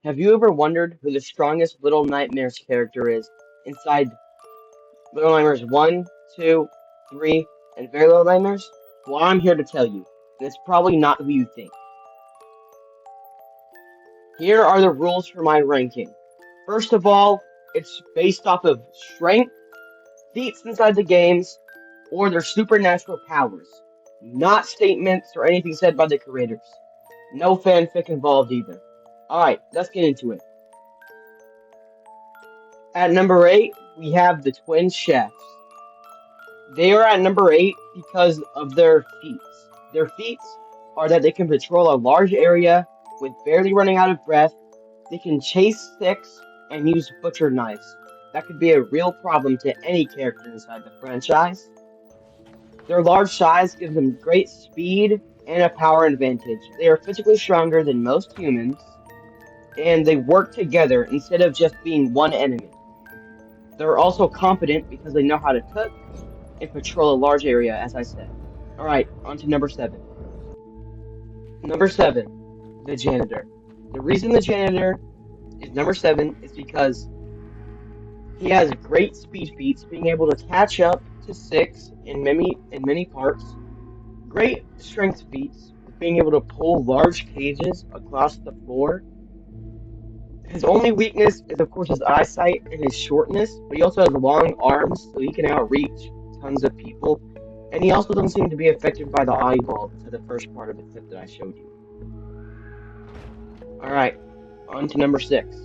Have you ever wondered who the strongest Little Nightmares character is inside Little Nightmares 1, 2, 3, and Very Little Nightmares? Well, I'm here to tell you, and it's probably not who you think. Here are the rules for my ranking. First of all, it's based off of strength, feats inside the games, or their supernatural powers, not statements or anything said by the creators. No fanfic involved either. Alright, let's get into it. At number 8, we have the Twin Chefs. They are at number 8 because of their feats. Their feats are that they can patrol a large area with barely running out of breath, they can chase sticks, and use butcher knives. That could be a real problem to any character inside the franchise. Their large size gives them great speed and a power advantage. They are physically stronger than most humans, and they work together instead of just being one enemy. They're also competent because they know how to cook and patrol a large area, as I said. Alright, on to number 7. Number 7, the janitor. The reason the janitor is number 7 is because he has great speed feats, being able to catch up to 6 in many parts, great strength feats, being able to pull large cages across the floor. His only weakness is, of course, his eyesight and his shortness, but he also has long arms, so he can outreach tons of people. And he also doesn't seem to be affected by the eyeball to the first part of the clip that I showed you. Alright, on to number 6.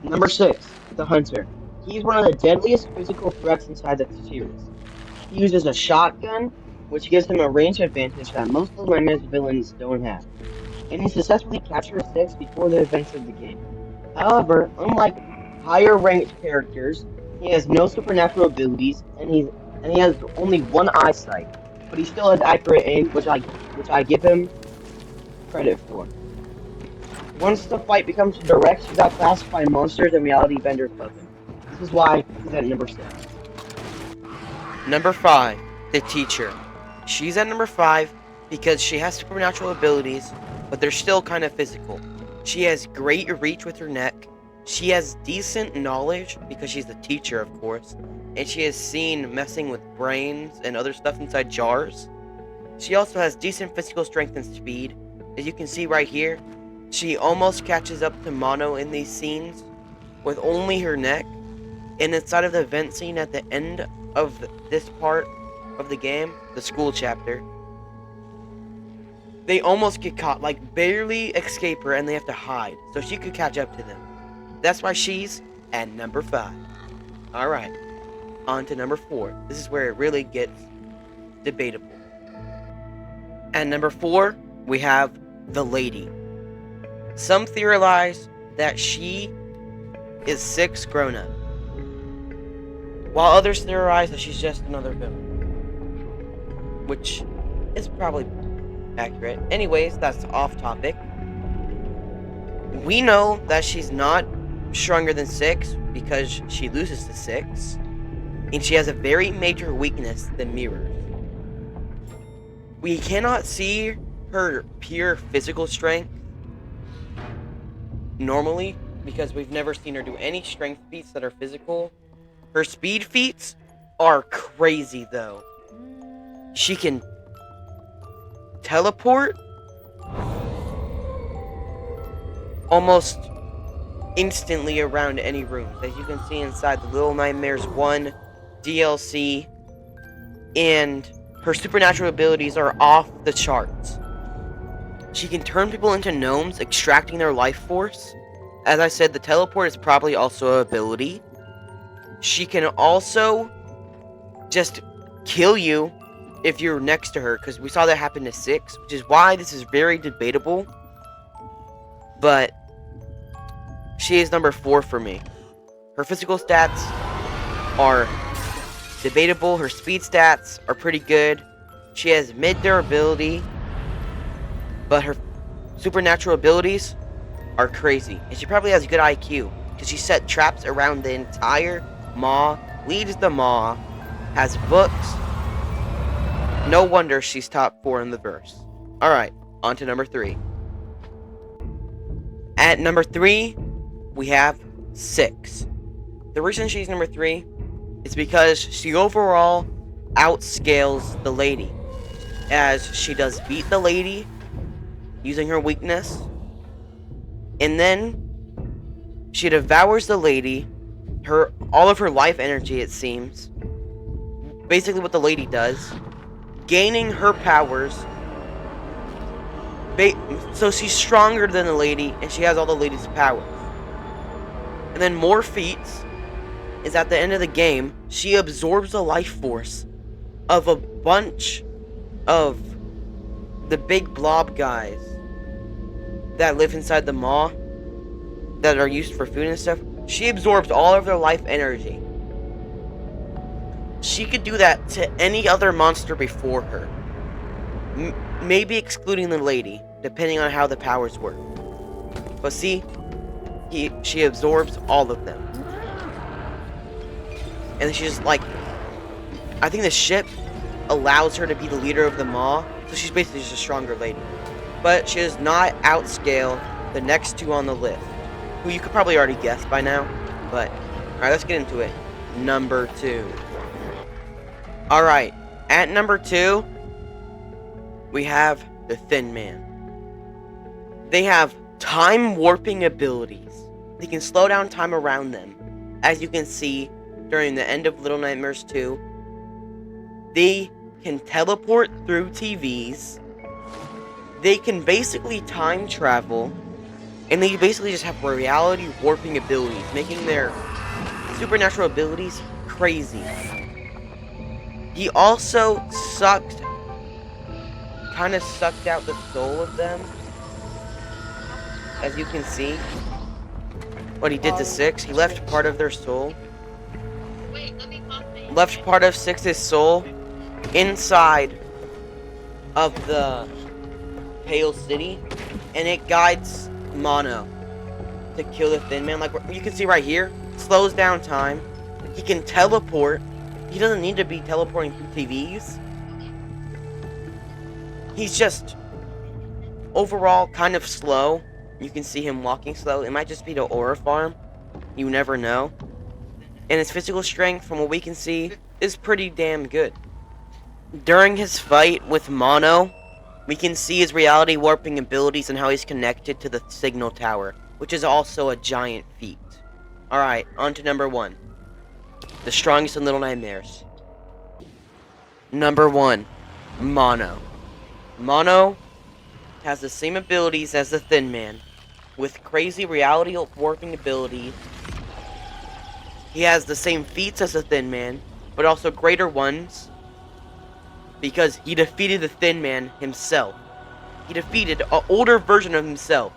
Number 6, the Hunter. He's one of the deadliest physical threats inside the series. He uses a shotgun, which gives him a range advantage that most of Nightmares villains don't have, and he successfully captures six before the events of the game. However, unlike higher ranked characters, he has no supernatural abilities, and he has only one eyesight, but he still has accurate aim, which I give him credit for. Once the fight becomes direct, he's outclassed by monsters and reality benders above him. This is why he's at number 6. Number 5, the teacher. She's at number 5 because she has supernatural abilities, but they're still kind of physical. She has great reach with her neck. She has decent knowledge because she's the teacher, of course, and she has seen messing with brains and other stuff inside jars. She also has decent physical strength and speed. As you can see right here, she almost catches up to Mono in these scenes with only her neck. And inside of the event scene at the end of this part of the game, the school chapter, they almost get caught, like barely escape her, and they have to hide so she could catch up to them. That's why she's at number 5. Alright, on to number 4. This is where it really gets debatable. At number 4, we have the Lady. Some theorize that she is 6 grown up, while others theorize that she's just another villain, which is probably accurate. Anyways, that's off topic. We know that she's not stronger than 6 because she loses to 6, and she has a very major weakness, the mirrors. We cannot see her pure physical strength normally because we've never seen her do any strength feats that are physical. Her speed feats are crazy though. She can teleport almost instantly around any rooms, as you can see inside the Little Nightmares 1 DLC, and her supernatural abilities are off the charts. She can turn people into gnomes, extracting their life force. As I said, the teleport is probably also an ability. She can also just kill you if you're next to her, because we saw that happen to 6, which is why this is very debatable. But she is number 4 for me. Her physical stats are debatable. Her speed stats are pretty good. She has mid durability, but her supernatural abilities are crazy. And she probably has good IQ, because she set traps around the entire maw, leads the maw, has books. No wonder she's top 4 in the verse. Alright, on to number 3. At number 3, we have Six. The reason she's number 3 is because she overall outscales the lady, as she does beat the lady using her weakness, and then she devours the lady, all of her life energy, it seems. Basically what the lady does, gaining her powers. So she's stronger than the lady, and she has all the lady's powers. And then more feats is at the end of the game, she absorbs the life force of a bunch of the big blob guys that live inside the maw that are used for food and stuff. She absorbs all of their life energy. She could do that to any other monster before her. Maybe excluding the lady, depending on how the powers work. But see, she absorbs all of them. And she's just like, I think the ship allows her to be the leader of the maw, so she's basically just a stronger lady. But she does not outscale the next 2 on the list, who you could probably already guess by now. But, alright, let's get into it. Number 2. Alright, at number 2, we have the Thin Man. They have time warping abilities. They can slow down time around them. As you can see during the end of Little Nightmares 2, they can teleport through TVs. They can basically time travel. And they basically just have reality warping abilities, making their supernatural abilities crazy. He also kind of sucked out the soul of them, as you can see. What he did to Six, he left part of their soul. Left part of Six's soul inside of the Pale City, and it guides Mono to kill the Thin Man. Like you can see right here, slows down time. He can teleport. He doesn't need to be teleporting through TVs. He's just overall kind of slow. You can see him walking slow. It might just be the aura farm. You never know. And his physical strength, from what we can see, is pretty damn good. During his fight with Mono, we can see his reality warping abilities and how he's connected to the signal tower, which is also a giant feat. Alright, on to number 1. The strongest in Little Nightmares. Number 1, Mono. Mono has the same abilities as the Thin Man, with crazy reality warping abilities. He has the same feats as the Thin Man, but also greater ones, because he defeated the Thin Man himself. He defeated an older version of himself,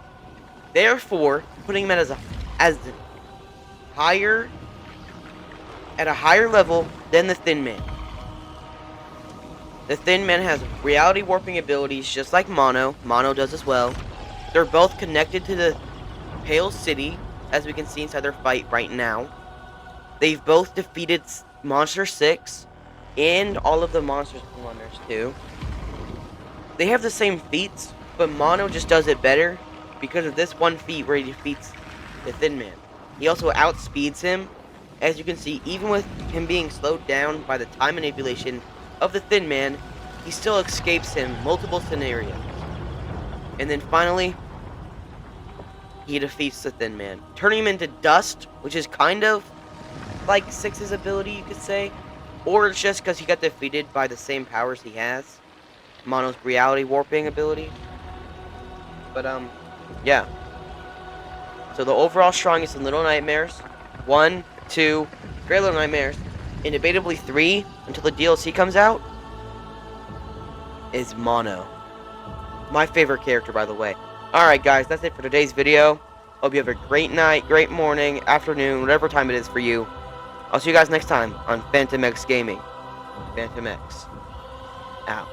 therefore putting him at a higher level than the Thin Man. The Thin Man has reality warping abilities just like Mono. Mono does as well. They're both connected to the Pale City, as we can see inside their fight right now. They've both defeated Monster 6 and all of the monsters from Wonders 2. They have the same feats, but Mono just does it better because of this one feat where he defeats the Thin Man. He also outspeeds him. As you can see, even with him being slowed down by the time manipulation of the Thin Man, he still escapes him multiple scenarios. And then finally, he defeats the Thin Man, turning him into dust, which is kind of like Six's ability, you could say. Or it's just because he got defeated by the same powers he has. Mono's reality warping ability. But, yeah. So the overall strongest in Little Nightmares, 1, 2, Great Little Nightmares, and debatably 3, until the DLC comes out, is Mono. My favorite character, by the way. Alright guys, that's it for today's video. Hope you have a great night, great morning, afternoon, whatever time it is for you. I'll see you guys next time on Phantom X Gaming. Phantom X. Out.